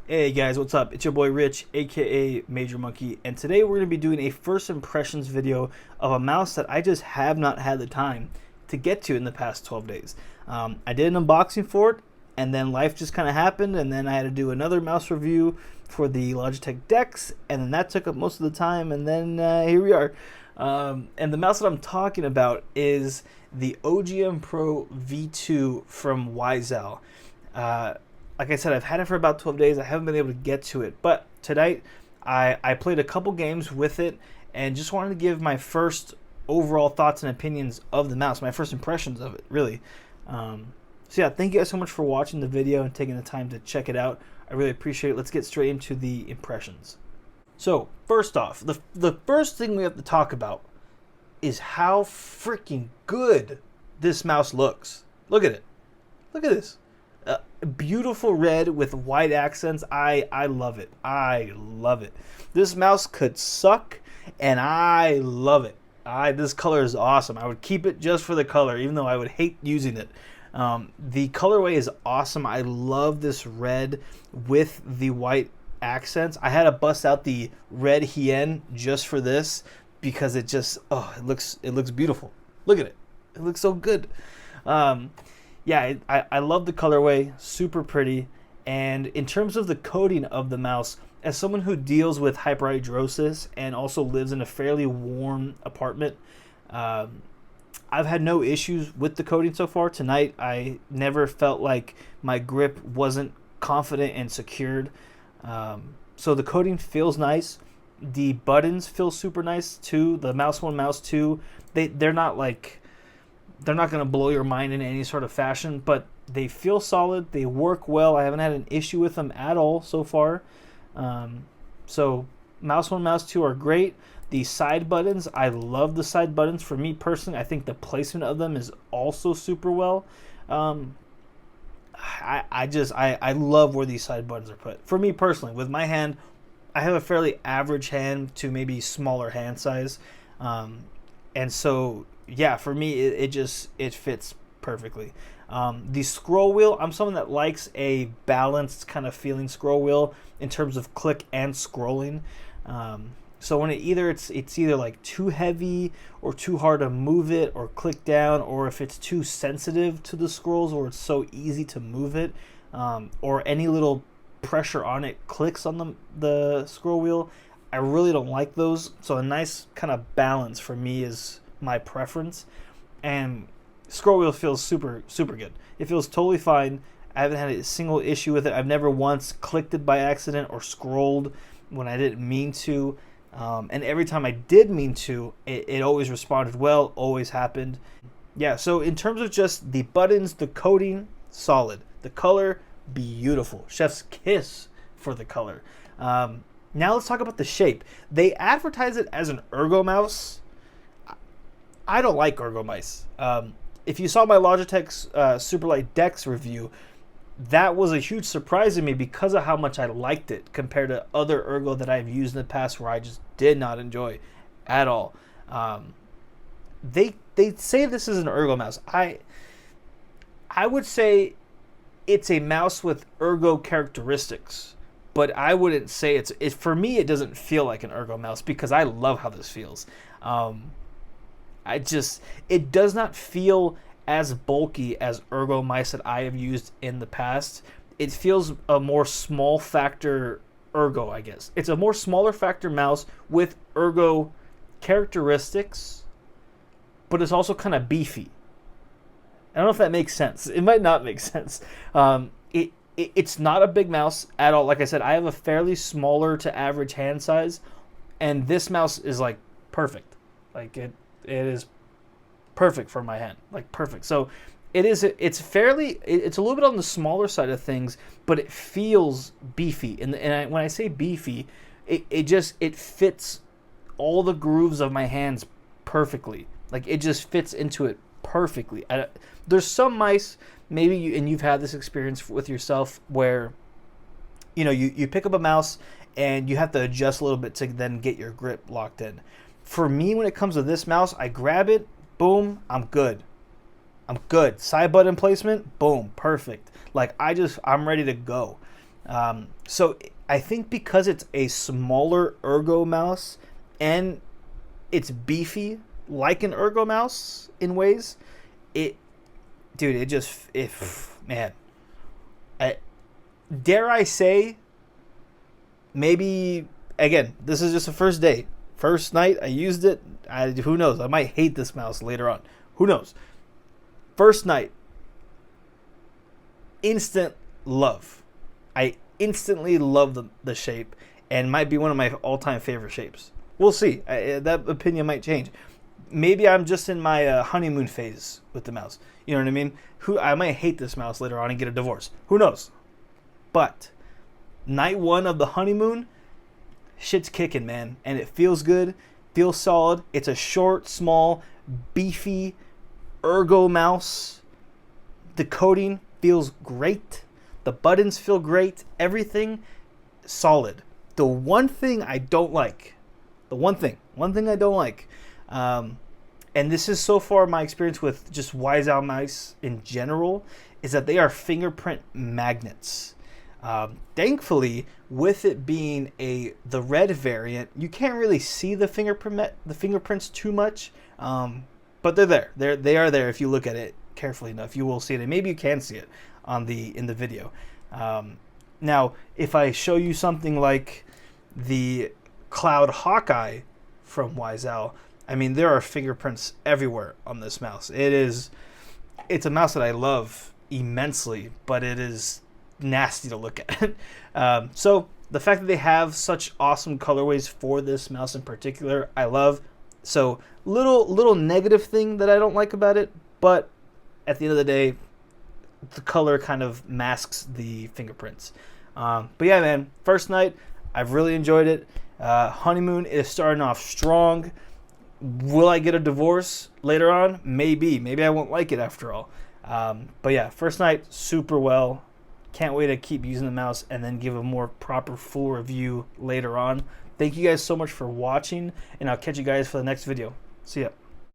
Hey guys, what's up? It's your boy Rich, aka Major Monkey, and today we're going to be doing a first impressions video of a mouse that I just have not had the time to get to in the past 12 days. I did an unboxing for it, and then life just kind of happened, and then I had to do another mouse review for the Logitech Dex, and then that took up most of the time, and then here we are. And the mouse that I'm talking about is the OGM Pro V2 from Waizowl. Like I said, I've had it for about 12 days. I haven't been able to get to it. But tonight, I played a couple games with it and just wanted to give my first overall thoughts and opinions of the mouse, my first impressions of it, really. So yeah, thank you guys so much for watching the video and taking the time to check it out. I really appreciate it. Let's get straight into the impressions. So, first off, the first thing we have to talk about is how freaking good this mouse looks. Look at it. Look at this. Beautiful red with white accents. I love it. I love it. This mouse could suck, and I love it. This color is awesome. I would keep it just for the color, even though I would hate using it. The colorway is awesome. I love this red with the white accents. I had to bust out the red hien just for this because it just it looks beautiful. Look at it. It looks so good. Yeah, I love the colorway, super pretty. And in terms of the coating of the mouse, as someone who deals with hyperhidrosis and also lives in a fairly warm apartment, I've had no issues with the coating so far. Tonight, I never felt like my grip wasn't confident and secured. So the coating feels nice. The buttons feel super nice too. The mouse 1, mouse 2, they're not going to blow your mind in any sort of fashion, but they feel solid. They work well. I haven't had an issue with them at all so far. So mouse 1, mouse 2 are great. The side buttons, I love the side buttons. For me personally, I think the placement of them is also super well. I love where these side buttons are put. For me personally, with my hand, I have a fairly average hand to maybe smaller hand size. And so yeah, for me, it fits perfectly. The scroll wheel, I'm someone that likes a balanced kind of feeling scroll wheel in terms of click and scrolling. So when it's either like too heavy or too hard to move it or click down, or if it's too sensitive to the scrolls or it's so easy to move it, or any little pressure on it clicks on the scroll wheel, I really don't like those. So a nice kind of balance for me is my preference, and scroll wheel feels super good. It feels totally fine. I haven't had a single issue with it. I've never once clicked it by accident or scrolled when I didn't mean to, and every time I did mean to, it always responded well, always happened. Yeah, so in terms of just the buttons, the coating, solid. The color, beautiful. Chef's kiss for the color. Now let's talk about the shape. They advertise it as an ergo mouse. I don't like ergo mice. If you saw my Logitech Superlight Dex review, that was a huge surprise to me because of how much I liked it compared to other ergo that I've used in the past where I just did not enjoy at all. They say this is an ergo mouse. I would say it's a mouse with ergo characteristics, but I wouldn't say for me, it doesn't feel like an ergo mouse because I love how this feels. It does not feel as bulky as ergo mice that I have used in the past. It feels a more small factor ergo, I guess. It's a more smaller factor mouse with ergo characteristics, but it's also kind of beefy. I don't know if that makes sense. It might not make sense. It's not a big mouse at all. Like I said, I have a fairly smaller to average hand size, and this mouse is like perfect. Like it is perfect for my hand, like perfect. So it's a little bit on the smaller side of things, but it feels beefy. And when I say beefy, it fits all the grooves of my hands perfectly. Like it just fits into it perfectly. There's some mice, maybe you've had this experience with yourself where you pick up a mouse and you have to adjust a little bit to then get your grip locked in. For me, when it comes to this mouse, I grab it, boom, I'm good. Side button placement, boom, perfect. Like I'm ready to go. So I think because it's a smaller ergo mouse and it's beefy like an ergo mouse in ways, man, dare I say, maybe, again, this is just a first day. First night I used it. Who knows? I might hate this mouse later on. Who knows? First night, instant love. I instantly love the shape, and might be one of my all-time favorite shapes. We'll see. That opinion might change. Maybe I'm just in my honeymoon phase with the mouse. You know what I mean? I might hate this mouse later on and get a divorce. Who knows? But night one of the honeymoon, shit's kicking, man. And it feels good, feels solid. It's a short, small, beefy ergo mouse. The coating feels great. The buttons feel great. Everything solid. The one thing I don't like, and this is so far my experience with just Waizowl mice in general, is that they are fingerprint magnets. Thankfully, with it being the red variant, you can't really see the fingerprints too much, but they're there. They are there if you look at it carefully enough. You will see it, and maybe you can see it in the video. Now, if I show you something like the Cloud Hawkeye from Waizowl, I mean, there are fingerprints everywhere on this mouse. It's a mouse that I love immensely, but it is nasty to look at. So the fact that they have such awesome colorways for this mouse in particular, I love. So little negative thing that I don't like about it, but at the end of the day, the color kind of masks the fingerprints. But yeah, man, first night, I've really enjoyed it. Honeymoon is starting off strong. Will I get a divorce later on? Maybe I won't like it after all. But yeah, first night, super well. Can't wait to keep using the mouse and then give a more proper full review later on. Thank you guys so much for watching, and I'll catch you guys for the next video. See ya.